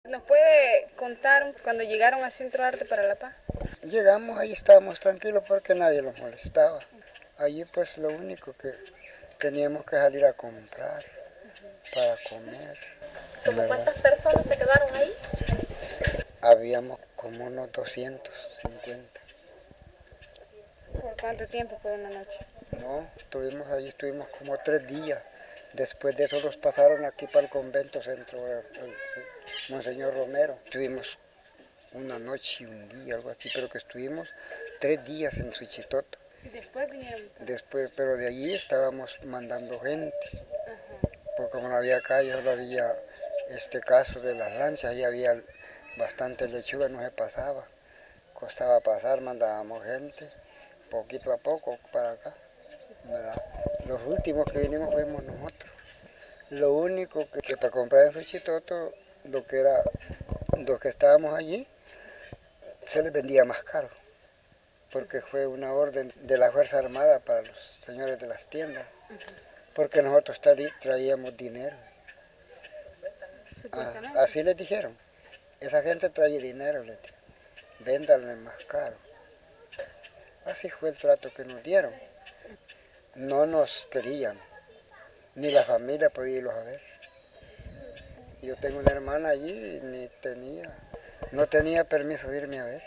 ¿Nos puede contar cuando llegaron a Centro Arte para la Paz? Llegamos, ahí estábamos tranquilos porque nadie los molestaba. Allí pues lo único que teníamos que salir a comprar para comer, ¿Como ¿verdad? cuántas personas se quedaron ahí? Habíamos como unos 250. ¿Por cuánto tiempo? ¿Por una noche? No, estuvimos como 3 días. Después de eso los pasaron aquí para el convento centro, Monseñor Romero. Estuvimos una noche y un día, algo así, pero que estuvimos 3 días en Suchitoto. ¿Y después vinieron? Después, pero de allí estábamos mandando gente, Ajá. porque como no había calle, solo había este caso de las lanchas, ahí había bastante lechuga, no se pasaba. Costaba pasar, mandábamos gente, poquito a poco para acá, ¿verdad? Los últimos que vinimos fuimos nosotros. Lo único que para comprar en Suchitoto, lo que estábamos allí, se les vendía más caro, porque fue una orden de la Fuerza Armada para los señores de las tiendas, porque nosotros traíamos dinero. Supuestamente. Así les dijeron, esa gente trae dinero, les dijeron, véndanle más caro. Así fue el trato que nos dieron. No nos querían, ni la familia podía irlos a ver. Yo tengo una hermana allí y no tenía permiso de irme a ver.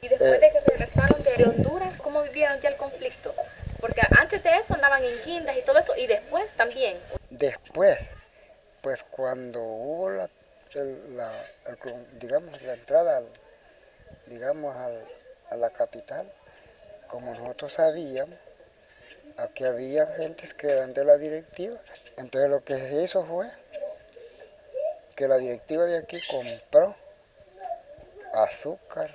Y después de que regresaron de Honduras, ¿cómo vivieron ya el conflicto? Porque antes de eso andaban en guindas y todo eso, y después también. Después, pues cuando hubo digamos, la entrada, digamos, a la capital, como nosotros sabíamos, aquí había gentes que eran de la directiva, entonces lo que se hizo fue que la directiva de aquí compró azúcar,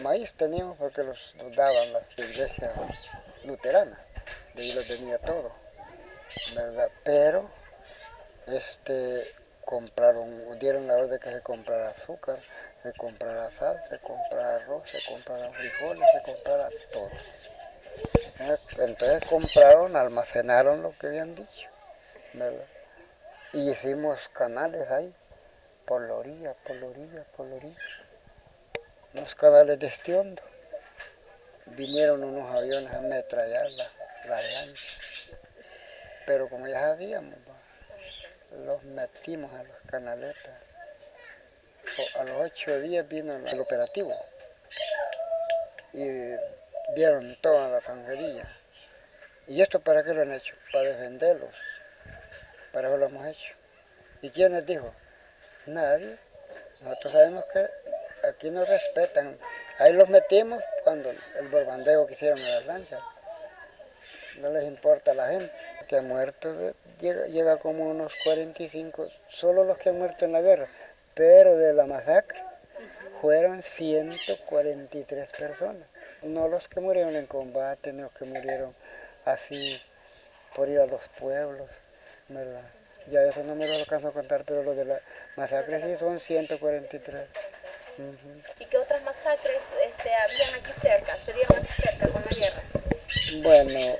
maíz teníamos porque nos daban las iglesias luteranas, de ahí lo tenía todo, ¿verdad? Pero dieron la orden que se comprara azúcar, se comprara sal, se comprara arroz, se comprara frijoles, se comprara todo. Entonces compraron, almacenaron lo que habían dicho, ¿verdad? Y hicimos canales ahí, por la orilla, por la orilla, por la orilla. Unos canales de este hondo. Vinieron unos aviones a ametrallar la lancha. Pero como ya sabíamos, los metimos a los canaletas. A los 8 días vino el operativo y vieron toda la zanjería. ¿Y esto para qué lo han hecho? Para defenderlos. Para eso lo hemos hecho. ¿Y quién les dijo? Nadie. Nosotros sabemos que aquí nos respetan. Ahí los metimos cuando el bombardeo que hicieron en las lanchas. No les importa a la gente. Que ha muerto llega como unos 45, solo los que han muerto en la guerra. Pero de la masacre fueron 143 personas. No los que murieron en combate, ni los que murieron así por ir a los pueblos, ¿verdad? Ya eso no me lo alcanzo a contar, pero lo de la masacre sí son 143. ¿Y qué otras masacres habían aquí cerca, se dieron aquí cerca con la guerra? Bueno,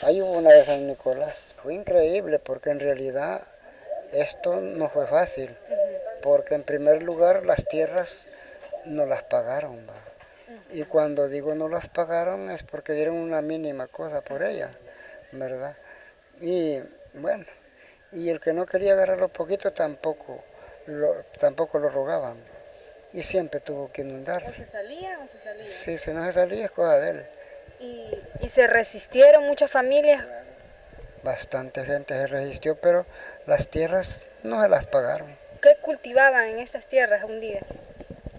hay una de San Nicolás. Fue increíble porque en realidad esto no fue fácil, porque en primer lugar las tierras no las pagaron, ¿va? Y cuando digo no las pagaron es porque dieron una mínima cosa por ellas, ¿verdad? Y bueno, y el que no quería agarrar los poquitos tampoco lo rogaban. Y siempre tuvo que inundar. ¿O se salían o se salían? Sí, si no se salía es cosa de él. ¿Y se resistieron muchas familias? Bastante gente se resistió, pero las tierras no se las pagaron. ¿Qué cultivaban en estas tierras un día?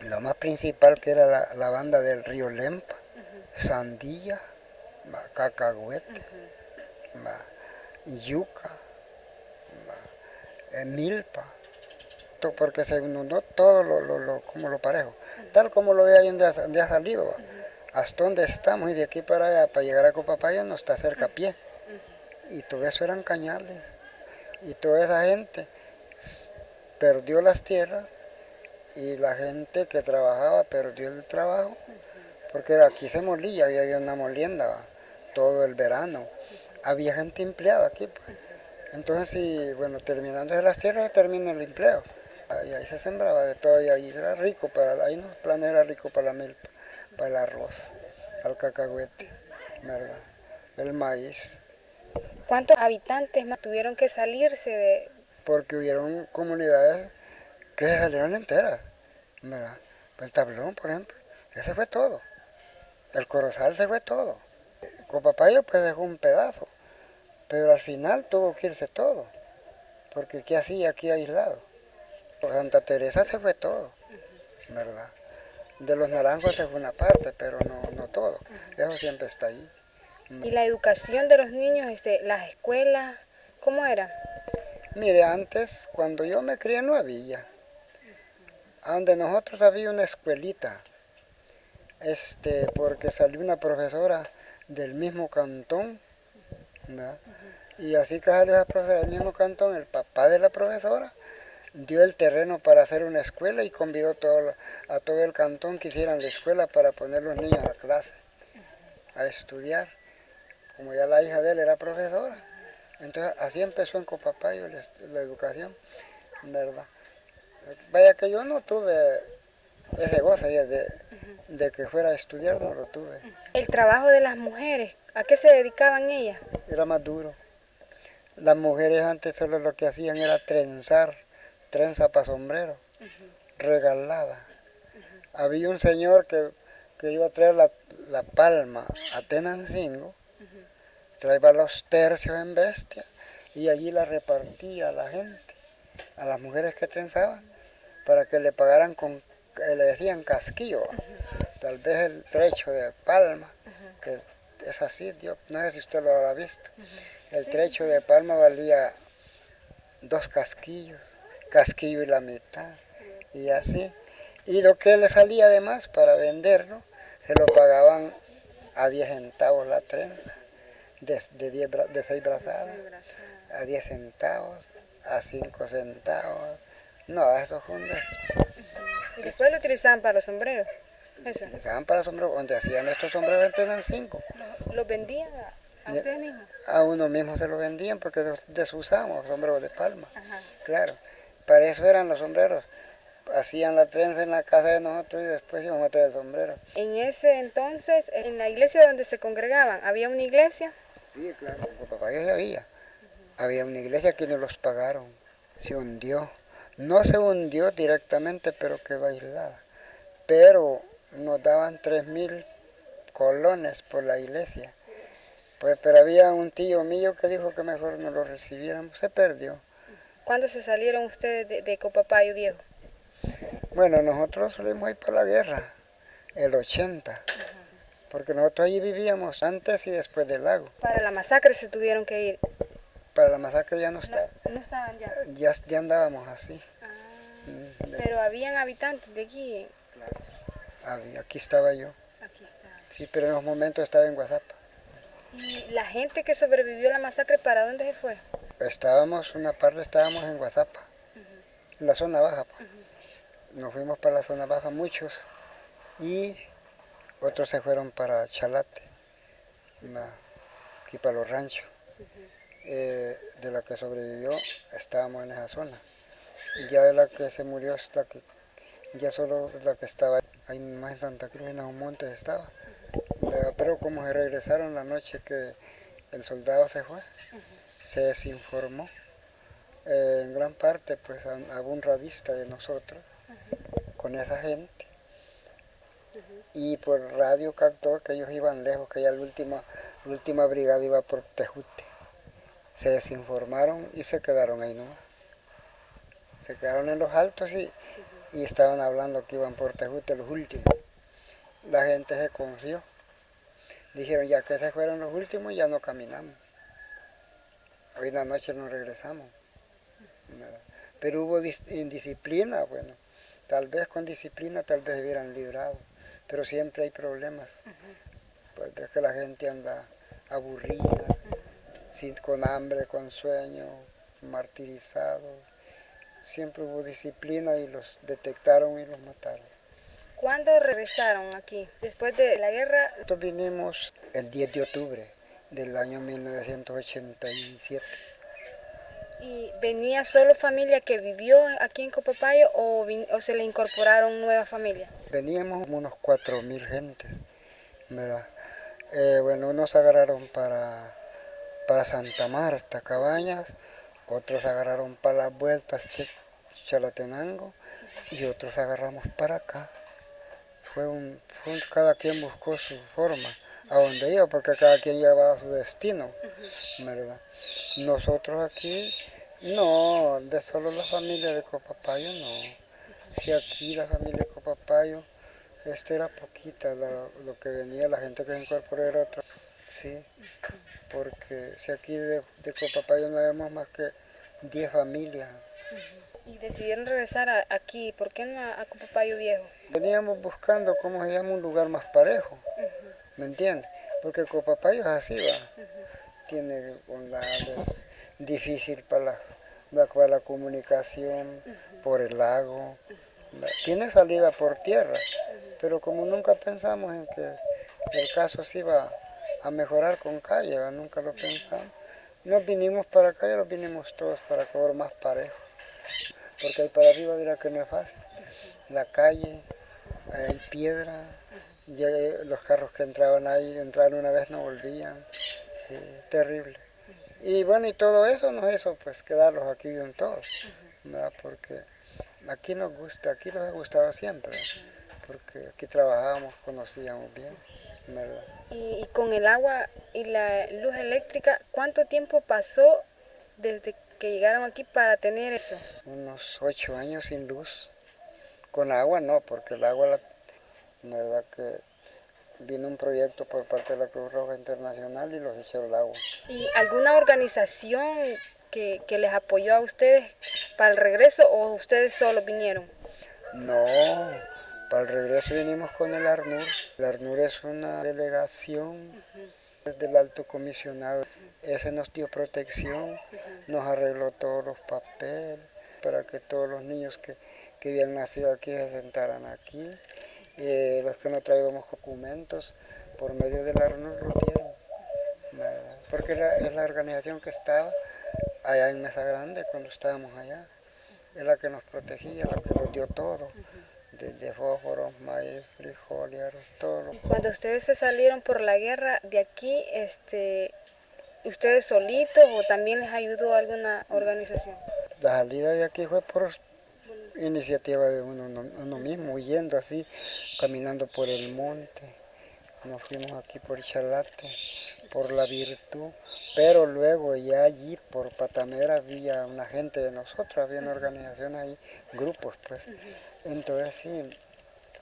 Lo más principal que era la banda del río Lempa, sandía, cacahuete, yuca, milpa, porque se inundó todo como lo parejo, tal como lo ve ahí donde ha salido, hasta donde estamos y de aquí para allá, para llegar a Copapaya no está cerca a pie, y todo eso eran cañales, y toda esa gente perdió las tierras, y la gente que trabajaba perdió el trabajo, porque aquí se molía, y había una molienda, ¿va? Todo el verano, había gente empleada aquí, pues. Entonces, bueno, terminando de las tierras termina el empleo. ahí se sembraba de todo y ahí era rico, ahí los planes era rico para la milpa, para el arroz, el cacahuete, ¿verdad? El maíz. ¿Cuántos habitantes más tuvieron que salirse de...? Porque hubieron comunidades que se salieron enteras, ¿verdad? El Tablón, por ejemplo, ese fue todo. El Corozal se fue todo. Copapayo pues dejó un pedazo, pero al final tuvo que irse todo, porque ¿qué hacía aquí aislado? Por Santa Teresa se fue todo, ¿verdad? De los naranjos se fue una parte, pero no todo. Eso siempre está ahí. ¿Y la educación de los niños, las escuelas, cómo era? Mire, antes, cuando yo me crié no había. Donde nosotros había una escuelita, porque salió una profesora del mismo cantón, ¿verdad? Y así que salió esa profesora del mismo cantón, el papá de la profesora dio el terreno para hacer una escuela y convidó a todo el cantón que hicieran la escuela para poner los niños a clase, a estudiar. Como ya la hija de él era profesora, entonces así empezó en Copapayo la educación, ¿verdad? Vaya que yo no tuve ese goce de que fuera a estudiar, no lo tuve. El trabajo de las mujeres, ¿a qué se dedicaban ellas? Era más duro. Las mujeres antes solo lo que hacían era trenzar, trenza para sombrero, regalada. Había un señor que iba a traer la palma a Tenancingo, traía los tercios en bestia y allí la repartía a la gente, a las mujeres que trenzaban, para que le pagaran le decían casquillo, tal vez el trecho de palma, que es así, yo no sé si usted lo habrá visto. El trecho de palma valía 2 casquillos, casquillo y la mitad, y así. Y lo que le salía además para venderlo, se lo pagaban a 10 centavos la trenza, de 6 brazadas, a 10 centavos, a 5 centavos. No, eso fue un Y después lo utilizaban para los sombreros. Eso. Utilizaban para sombreros, donde hacían estos sombreros en Tenancingo. ¿Los vendían a ustedes mismos? A uno mismo se lo vendían porque desusamos sombreros de palma. Ajá. Claro, para eso eran los sombreros. Hacían la trenza en la casa de nosotros y después íbamos a traer el sombrero. En ese entonces, en la iglesia donde se congregaban, ¿había una iglesia? Sí, claro, en Copapayo se había. Había una iglesia que nos los pagaron. Se hundió. No se hundió directamente, pero quedó aislada. Pero nos daban 3,000 colones por la iglesia. Pues, pero había un tío mío que dijo que mejor no lo recibiéramos. Se perdió. ¿Cuándo se salieron ustedes de Copapayo Viejo? Bueno, nosotros salimos ahí para la guerra, el 80, porque nosotros allí vivíamos antes y después del lago. Para la masacre se tuvieron que ir. Para la masacre ya no está, No estaban ya. ya andábamos así. Pero habían habitantes de aquí. Aquí estaba yo, Aquí está. sí, pero en los momentos estaba en WhatsApp. ¿Y la gente que sobrevivió a la masacre, para dónde se fue? Una parte estábamos en WhatsApp, en la zona baja. Pues. Nos fuimos para la zona baja muchos y otros se fueron para Chalate, aquí para los ranchos. De la que sobrevivió estábamos en esa zona. Y ya de la que se murió ya solo la que estaba ahí más en Santa Cruz, en los montes estaba. Pero como se regresaron la noche que el soldado se fue, se desinformó. En gran parte pues había un radista de nosotros con esa gente y por radio captó que ellos iban lejos, que ya la última brigada iba por Tejute. Se desinformaron y se quedaron ahí nomás. Se quedaron en los altos y estaban hablando que iban por Tejute los últimos. La gente se confió. Dijeron, ya que se fueron los últimos, ya no caminamos. Hoy en la noche nos regresamos. Pero hubo indisciplina, bueno. Tal vez con disciplina, tal vez se hubieran librado. Pero siempre hay problemas. Porque es que la gente anda aburrida, con hambre, con sueño, martirizado. Siempre hubo disciplina y los detectaron y los mataron. ¿Cuándo regresaron aquí? Después de la guerra. Nosotros vinimos el 10 de octubre del año 1987. ¿Y venía solo familia que vivió aquí en Copapayo o se le incorporaron nuevas familias? Veníamos como unos 4.000 gentes, ¿verdad? Bueno, unos agarraron para Santa Marta, Cabañas, otros agarraron para las vueltas Chalatenango y otros agarramos para acá. Cada quien buscó su forma, a donde iba, porque cada quien llevaba su destino, ¿verdad? Nosotros aquí, no, de solo la familia de Copapayo, no. Si aquí la familia de Copapayo, era poquita, lo que venía, la gente que se incorporó era otra. Sí, porque si aquí de Copapayo no habemos más que 10 familias. Y decidieron regresar aquí, ¿por qué no a Copapayo Viejo? Veníamos buscando, ¿cómo se llama? Un lugar más parejo, ¿me entiendes? Porque Copapayo es así, va. Tiene bondades, difícil para la comunicación, por el lago. Tiene salida por tierra, pero como nunca pensamos en que el caso se iba a mejorar con calle, ¿va? Nunca lo pensamos. Nos vinimos para acá y nos vinimos todos para cobrar más parejo. Porque ahí para arriba, mira que no es fácil. La calle, hay piedra, ya los carros que entraban ahí, entraron una vez, no volvían. Sí, terrible. Y bueno, y todo eso nos hizo pues quedarlos aquí en todos, ¿verdad? Porque aquí nos gusta, aquí nos ha gustado siempre, porque aquí trabajábamos, conocíamos bien, ¿verdad? Y con el agua y la luz eléctrica, ¿cuánto tiempo pasó desde que llegaron aquí para tener eso? Unos 8 años sin luz. Con agua no, porque el agua, la verdad que vino un proyecto por parte de la Cruz Roja Internacional y los echó el agua. ¿Y alguna organización que les apoyó a ustedes para el regreso o ustedes solos vinieron? No, para el regreso vinimos con el ARNUR. El ARNUR es una delegación del Alto Comisionado. Ese nos dio protección, nos arregló todos los papeles para que todos los niños que habían nacido aquí se sentaran aquí. Los que no traíamos documentos, por medio del ARNUR lo dieron, ¿verdad? Porque es la organización que estaba allá en Mesa Grande cuando estábamos allá. Es la que nos protegía, la que nos dio todo. Desde fósforos, maíz, frijol, arroz, todo. Cuando ustedes se salieron por la guerra de aquí, ¿ustedes solitos o también les ayudó alguna organización? La salida de aquí fue por iniciativa de uno mismo, huyendo así, caminando por el monte. Nos fuimos aquí por Chalate, por La Virtud, pero luego ya allí por Patamera había una gente de nosotros, había una organización ahí, grupos pues. Entonces sí,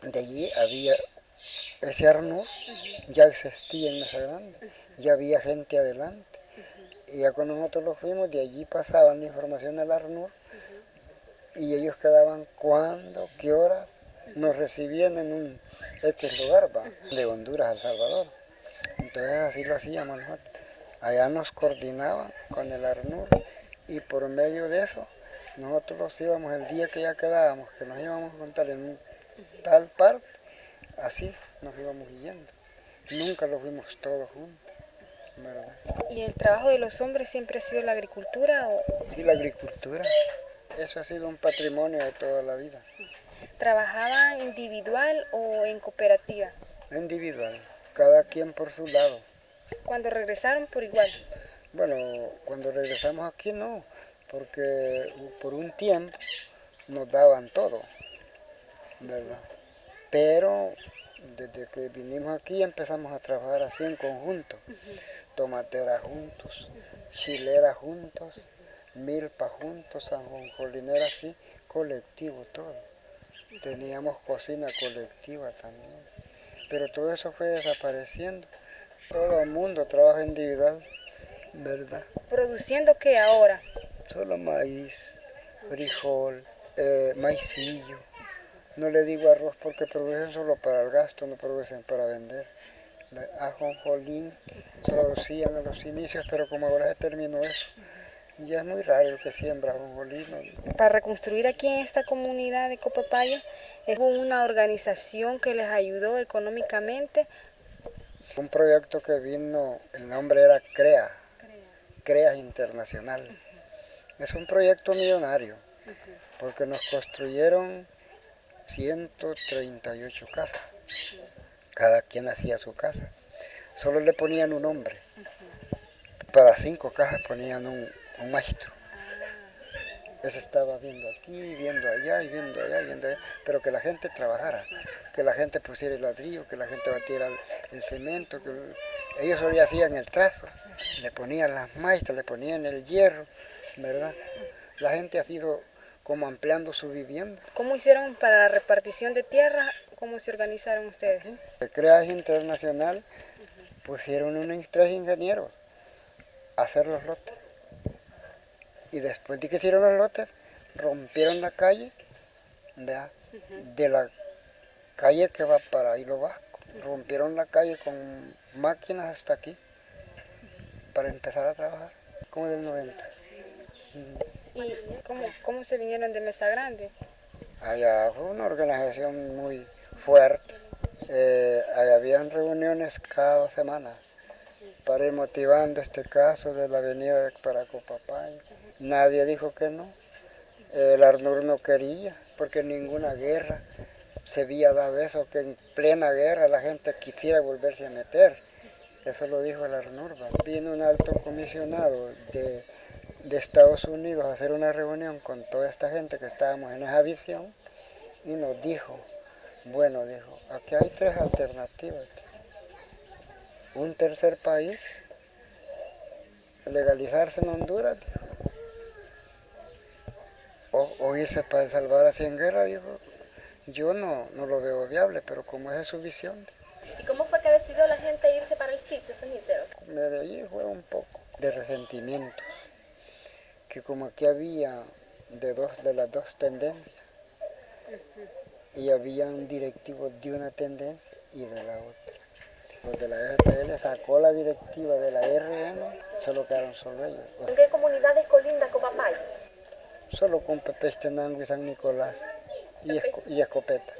de allí había ese ARNUR, ya existía en Mesa Grande, ya había gente adelante. Y ya cuando nosotros lo fuimos, de allí pasaban la información al ARNUR y ellos quedaban cuándo, qué horas, nos recibían en un lugar, ¿va? De Honduras a El Salvador. Entonces así lo hacíamos nosotros. Allá nos coordinaban con el ARNUR y por medio de eso nosotros los íbamos el día que ya quedábamos, que nos íbamos a contar en tal parte, así nos íbamos yendo. Nunca lo fuimos todos juntos, ¿verdad? ¿Y el trabajo de los hombres siempre ha sido la agricultura o Sí, la agricultura, eso ha sido un patrimonio de toda la vida. trabajaban individual o en cooperativa? Individual, cada quien por su lado. Cuando regresaron por igual. Bueno, cuando regresamos aquí no, porque por un tiempo nos daban todo, ¿verdad? Pero desde que vinimos aquí empezamos a trabajar así en conjunto, tomatera juntos, chilera juntos, milpa juntos, sanjonjolinera así, colectivo todo. Teníamos cocina colectiva también, pero todo eso fue desapareciendo. Todo el mundo trabaja individual, ¿verdad? ¿Produciendo qué ahora? Solo maíz, frijol, maicillo. No le digo arroz porque producen solo para el gasto, no producen para vender. Ajonjolín producían a los inicios, pero como ahora se terminó eso, ya es muy raro el que siembra ajonjolín, ¿no? Para reconstruir aquí en esta comunidad de Copapayo, hubo una organización que les ayudó económicamente. Un proyecto que vino, el nombre era CREA Internacional, Es un proyecto millonario, porque nos construyeron 138 casas. Cada quien hacía su casa. Solo le ponían un hombre. Para 5 casas ponían un maestro. Ese estaba viendo aquí, viendo allá, y viendo allá, y viendo allá. Pero que la gente trabajara, que la gente pusiera el ladrillo, que la gente batiera el cemento. Ellos hoy hacían el trazo, le ponían las maestras, le ponían el hierro, ¿verdad? La gente ha sido como ampliando su vivienda. ¿Cómo hicieron para la repartición de tierra? ¿Cómo se organizaron ustedes? El CREAS Internacional pusieron unos 3 ingenieros a hacer los lotes. Y después de que hicieron los lotes, rompieron la calle, ¿vea? De la calle que va para Hilo Vasco. Rompieron la calle con máquinas hasta aquí para empezar a trabajar, como del 90. ¿Y cómo se vinieron de Mesa Grande? Allá fue una organización muy fuerte. Allá habían reuniones cada 2 semanas para ir motivando este caso de la avenida de Paracopapay. Nadie dijo que no. El ARNUR no quería, porque en ninguna guerra se había dado eso, que en plena guerra la gente quisiera volverse a meter. Eso lo dijo el ARNUR. Vino un alto comisionado de Estados Unidos a hacer una reunión con toda esta gente que estábamos en esa visión y nos dijo, bueno, dijo, aquí hay 3 alternativas. Un tercer país, legalizarse en Honduras, dijo, o irse para El Salvador así en guerra, dijo. Yo no lo veo viable, pero como esa es su visión, ¿Y cómo fue que decidió la gente irse para el sitio, San Isidro? de ahí fue un poco de resentimiento, que como aquí había de las dos tendencias, y habían directivos de una tendencia y de la otra. Los de la FPL sacó la directiva de la RM, solo quedaron solo ellos. ¿En qué comunidades colinda Copapay? Solo con Pepestenango y San Nicolás y Escopeta.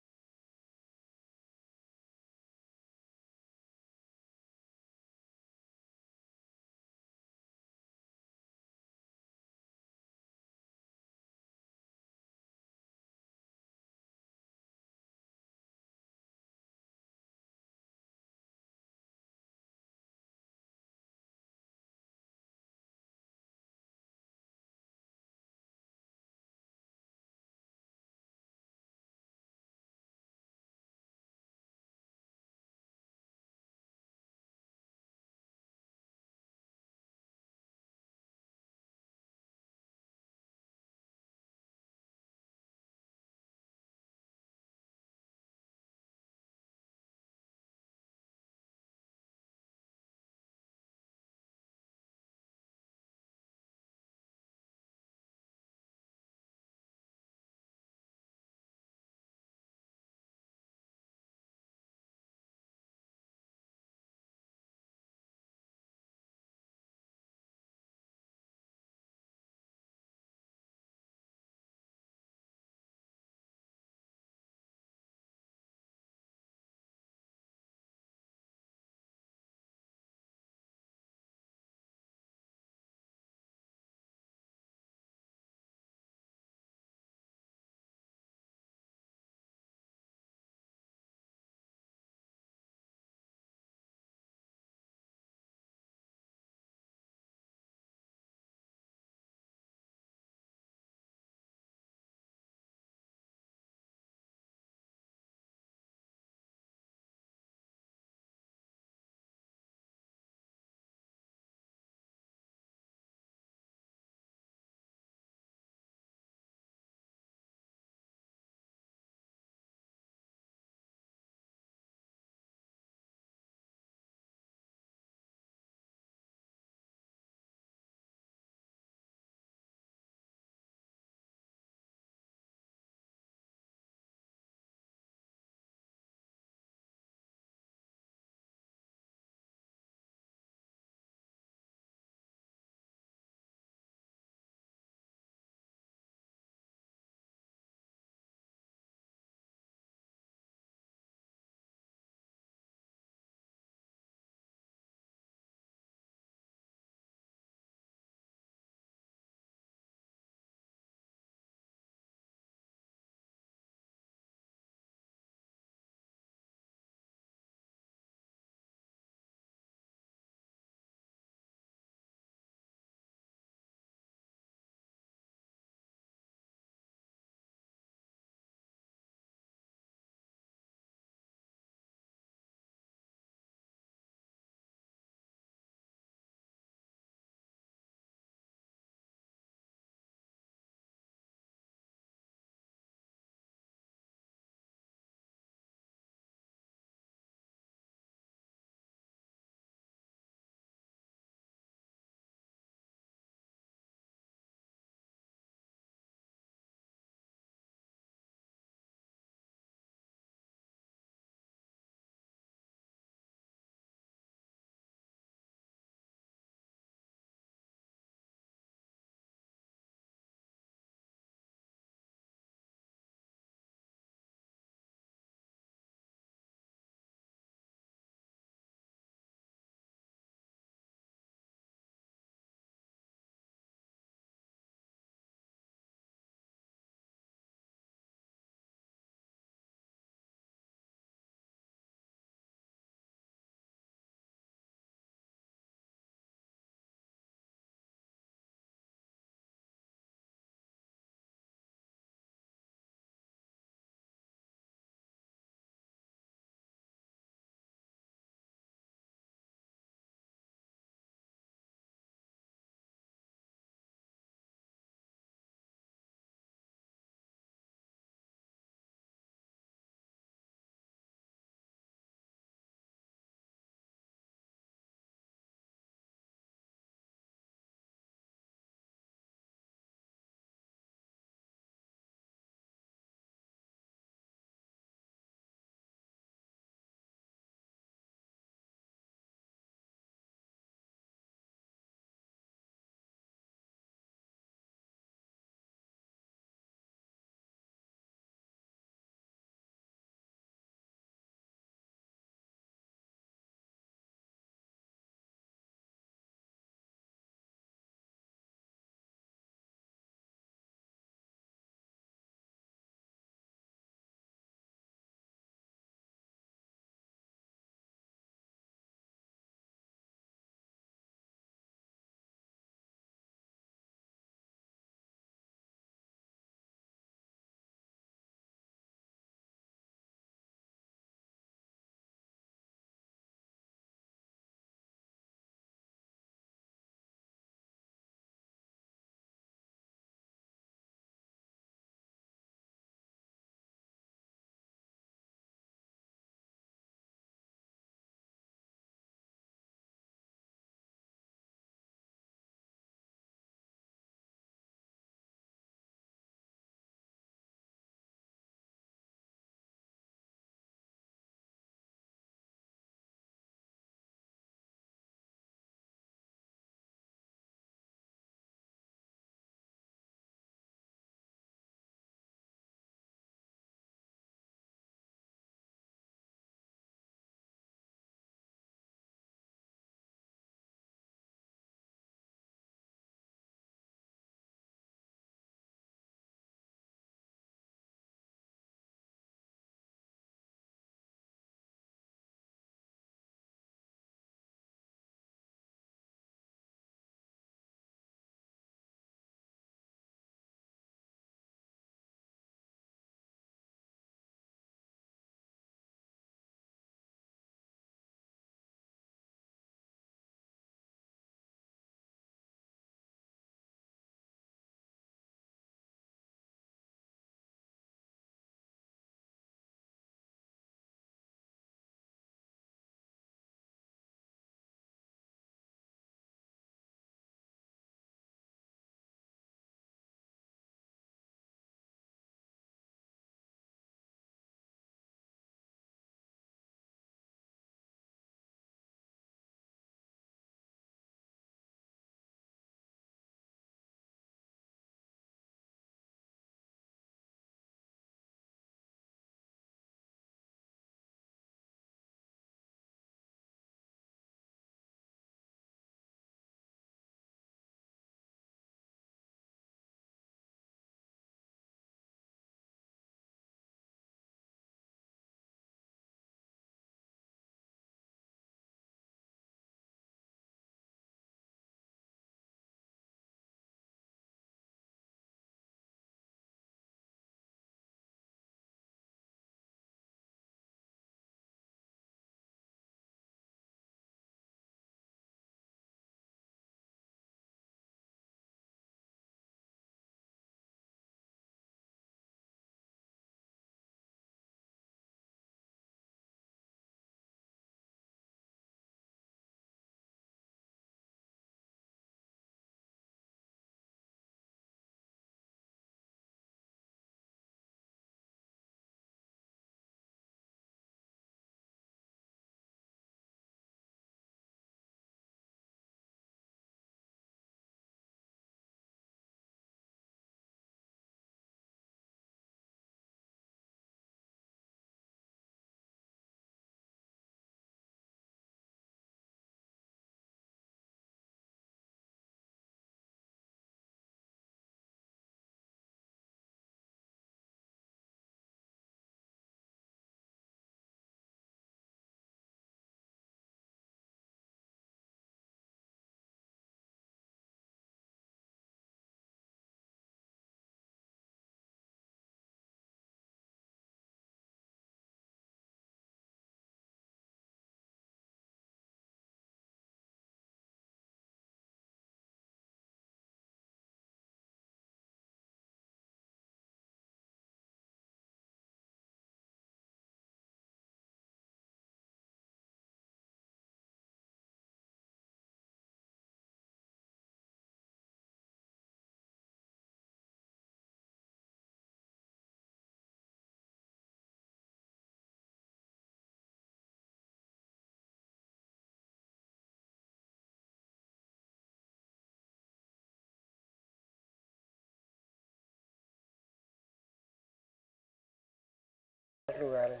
lugares.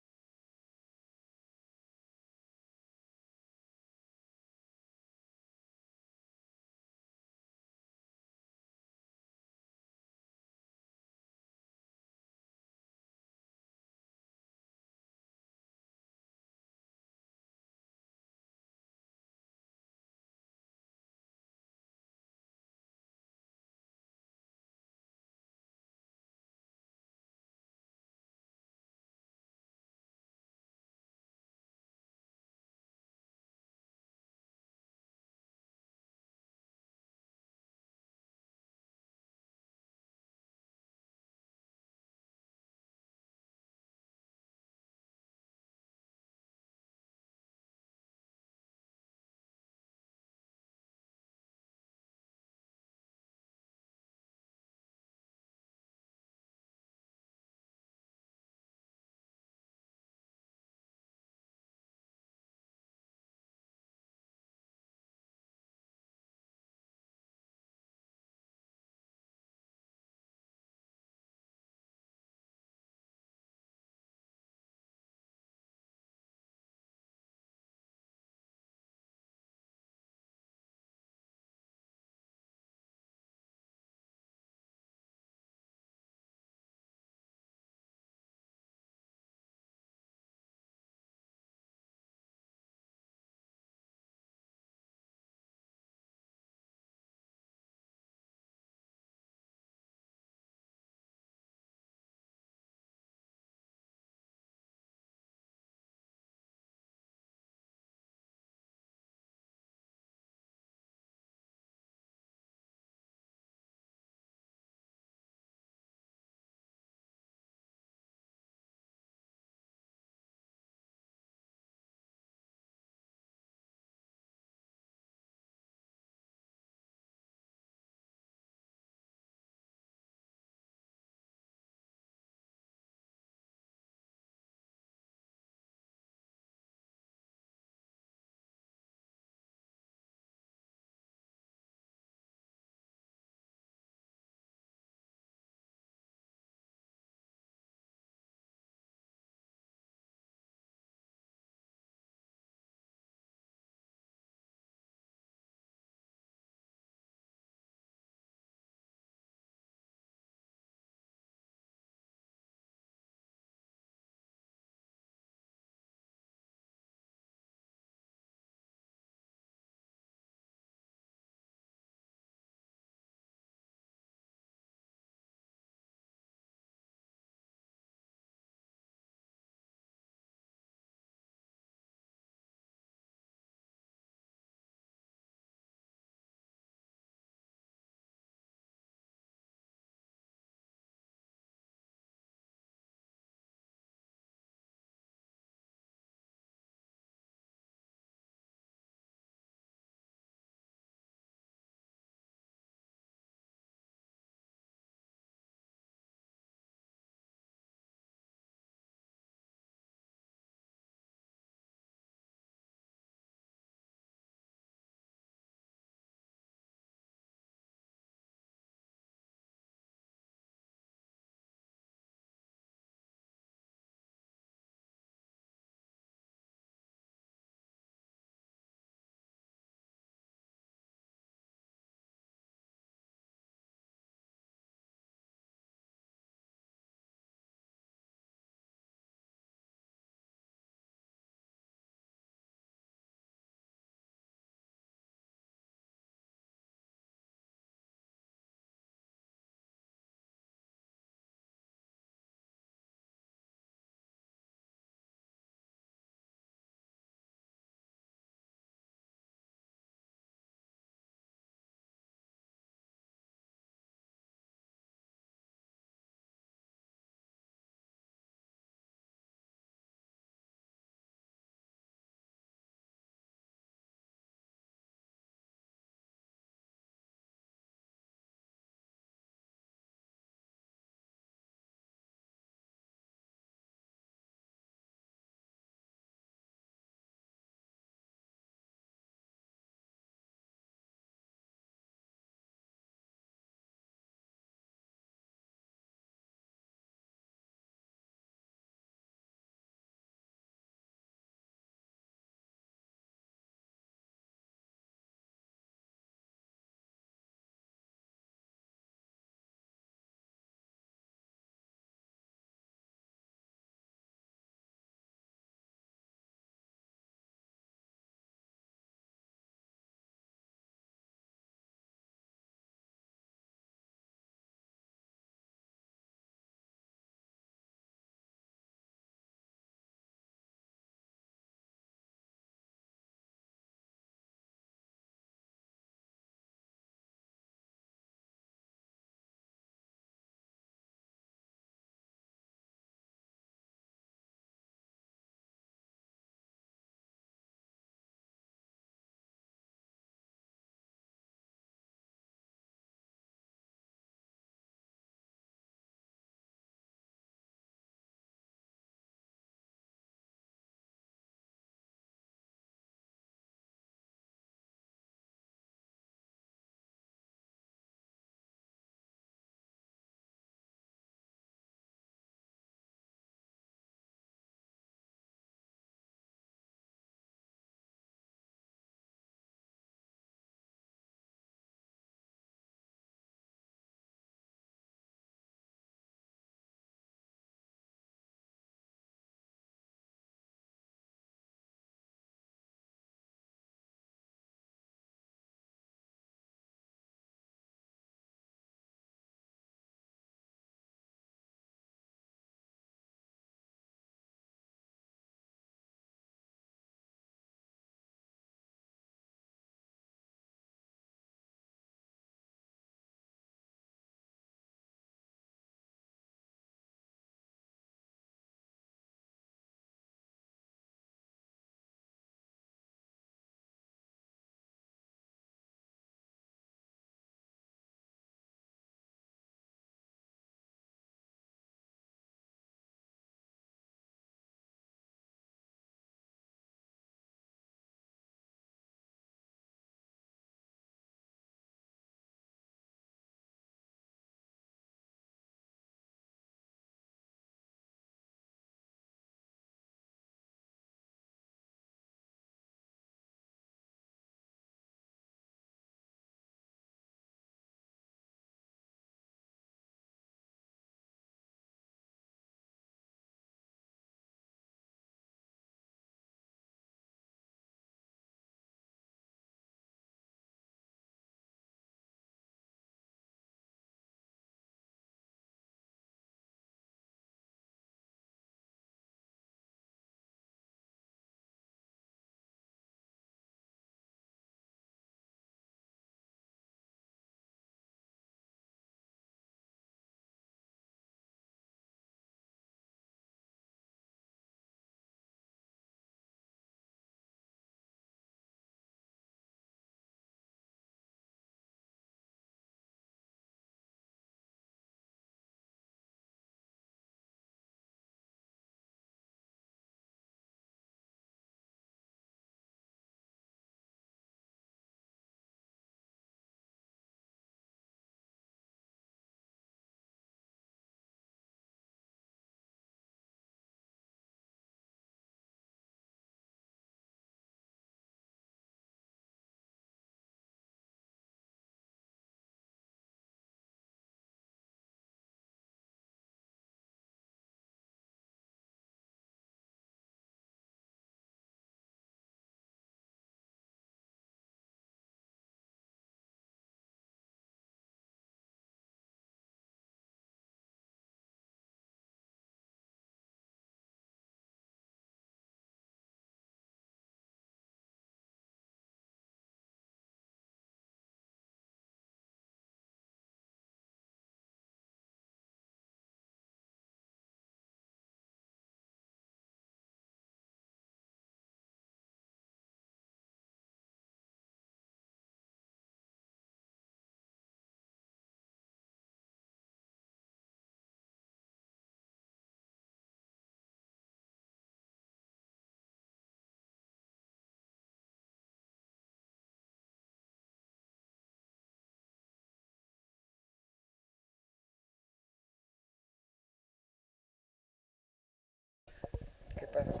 pasó.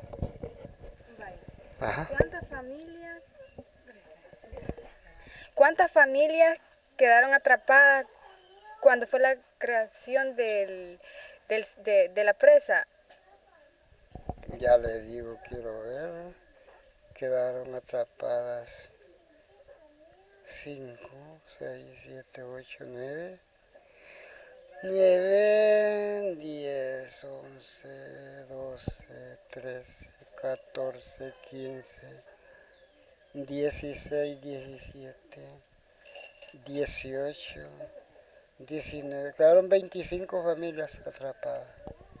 Vaya. Ajá. ¿Cuántas familias quedaron atrapadas cuando fue la creación de la presa? Ya le digo, quiero ver. Quedaron atrapadas 5, 6, 7, 8, 9. 9, 10, 11, 12, 13, 14, 15, 16, 17, 18, 19. Quedaron 25 familias atrapadas.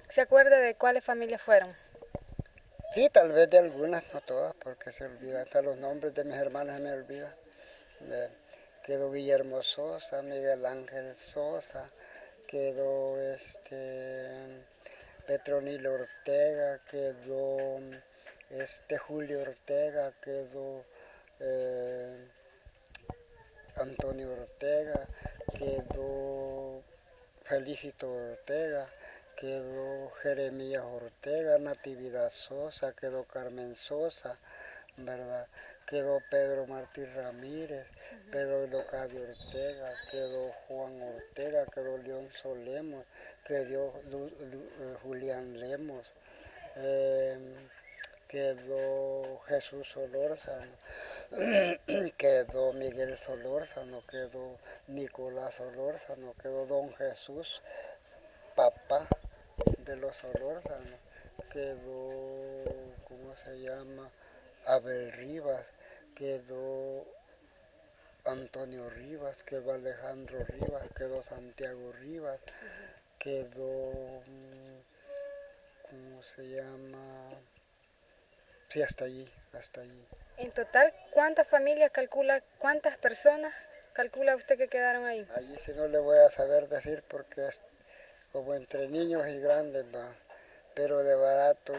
¿Se acuerda de cuáles familias fueron? Sí, tal vez de algunas, no todas, porque se olvida. Hasta los nombres de mis hermanas se me olvidan. Quedó Guillermo Sosa, Miguel Ángel Sosa, quedó Petronilo Ortega, quedó Julio Ortega, quedó eh, Antonio Ortega, quedó Felicito Ortega, quedó Jeremías Ortega, Natividad Sosa, quedó Carmen Sosa, ¿verdad? Quedó Pedro Martí Ramírez, Pedro Locadio Ortega, quedó Juan Ortega, quedó León Solemos, quedó Julián Lemos, quedó Jesús Solórzano, quedó Miguel Solórzano, quedó Nicolás Solórzano, quedó Don Jesús, papá de los Solórzano, quedó, ¿cómo se llama? Abel Rivas, quedó Antonio Rivas, quedó Alejandro Rivas, quedó Santiago Rivas, quedó, ¿cómo se llama? Sí, hasta allí, hasta allí. En total, ¿cuántas familias calcula, cuántas personas calcula usted que quedaron ahí? Allí sí no le voy a saber decir porque es como entre niños y grandes, va. Pero de barato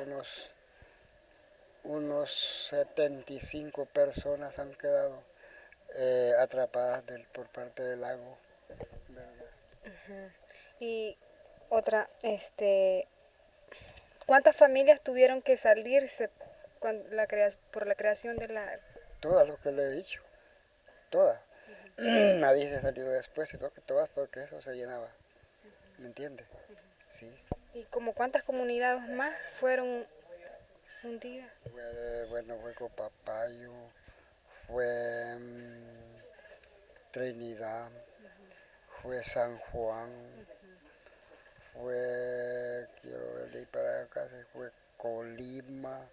unos 75 personas han quedado atrapadas por parte del lago, ¿verdad? Y otra, ¿cuántas familias tuvieron que salirse por la creación de la... Todas lo que le he dicho, todas. Nadie se salió después, sino que todas porque eso se llenaba, ¿me entiende? Sí. ¿Y como cuántas comunidades más fueron hundidas? Bueno, fue Copapayo, fue Trinidad, fue San Juan, fue, quiero ver de ahí para acá, fue Colima,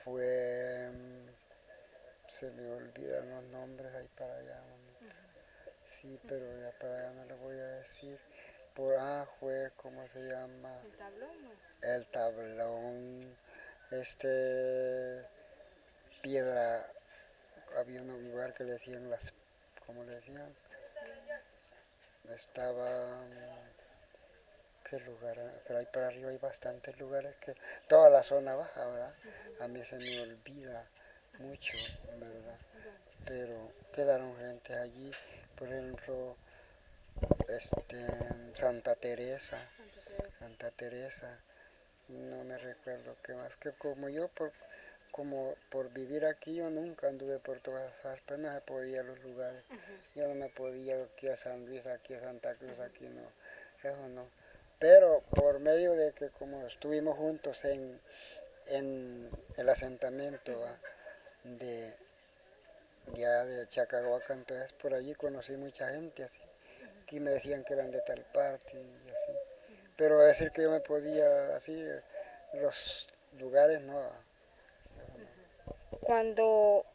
fue, se me olvidan los nombres ahí para allá, sí, pero ya para allá no le voy a decir. Fue, ¿cómo se llama? ¿El tablón? No. El Tablón, Piedra, había un lugar que le decían ¿cómo le decían? Estaba, ¿qué lugar? Pero ahí para arriba hay bastantes lugares toda la zona baja, ¿verdad? A mí se me olvida mucho, ¿verdad? Pero quedaron gente allí, por ejemplo, Santa Teresa, no me recuerdo qué más, que como yo como por vivir aquí yo nunca anduve por todas esas, pero no se podía los lugares, yo no me podía aquí a San Luis, aquí a Santa Cruz, aquí no, eso no, pero por medio de que como estuvimos juntos en el asentamiento de ya de Chacahuaca, entonces por allí conocí mucha gente así, aquí me decían que eran de tal parte y así, pero decir que yo me podía así, los lugares no. Cuando